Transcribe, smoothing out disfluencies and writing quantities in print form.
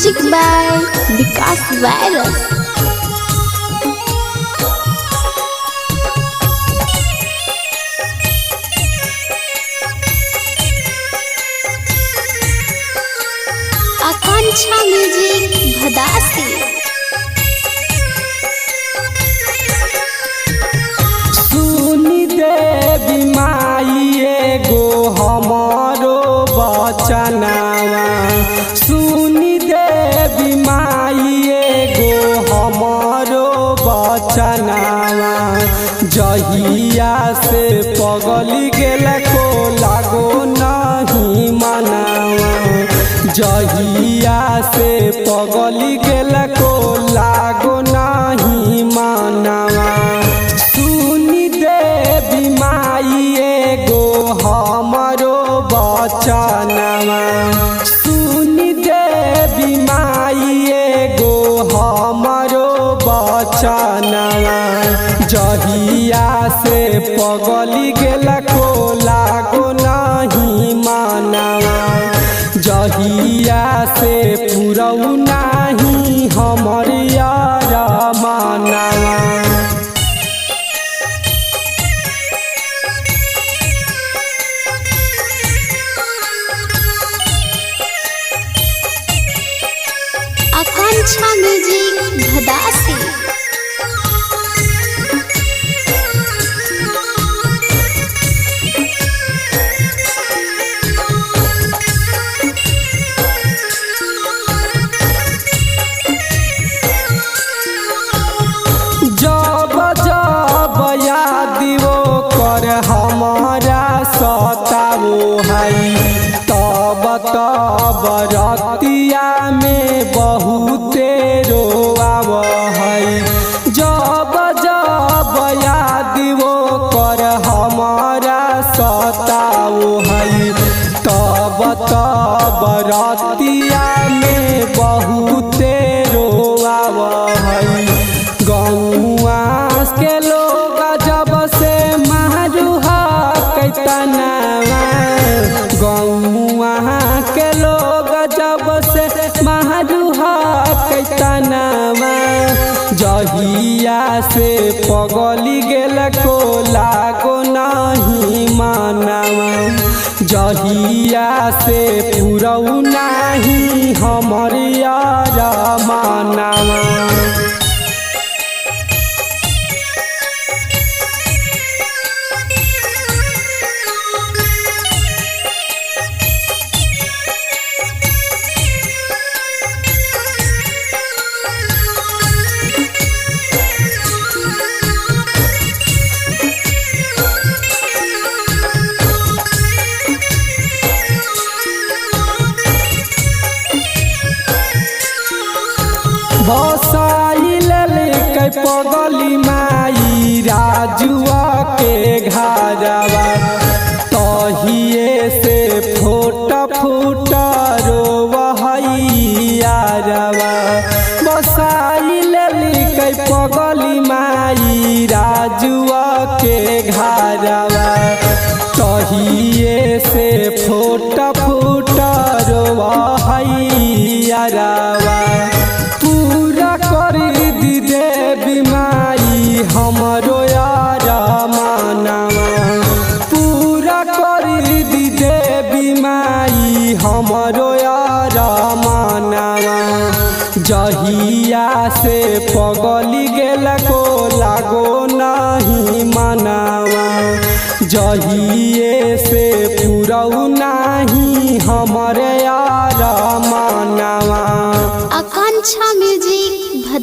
Music by Vikas virus. Akanksha music Bhadasi. सुनी देवी माई एगो हमारो बचनावा, सुनी देवी माई एगो हमारो बचनावा। जहिया से पगली गेल को लागो नहीं मनावा, जहिया से पगली गेल को लागो नहीं मनावा। सुनी देवी माई एगो हमारो बचनावा, सुनी देवी माई एगो हमारो बचनावा। जहिया से पगली गेल को लागो नहीं मनावा, जहिया से पुरऊ नहीं हमर यार मनावा। आकांक्षा म्यूजिक भदासी। जब जब याद वो कर हमारा सतावो है, तब तब रतिया में बहुते रोआव है। जब जब याद वो कर हमारा सतावो है, तब तब रतिया में बहुते रोआव है। गौआ के लोग जब से मारुहा कैतनावा, गौआ के लोग जब से मारुहा कैतनावा। जहिया से पगली गेल को लागो नहीं मनावा, जहिया से पुरऊ नहीं हमर यार मनावा। बसाइल के पगली माई राजुआ के घरवा, तहिए से फोट फूट रोवैयारवा। बसाइल के पगली माई राजुआ के घरवा, तहिए से फोट फूट रोवैयारवा। पूरा करी दी देवी माई हमरो यार मनावा, पूरा करी दी देवी माई हमरो यार मनावा। जहिया से पगली गेल को लागो नहीं मनावा, जहिए से पुरऊ नहीं हमर यार मनावा। आकांक्षा म्यूजिक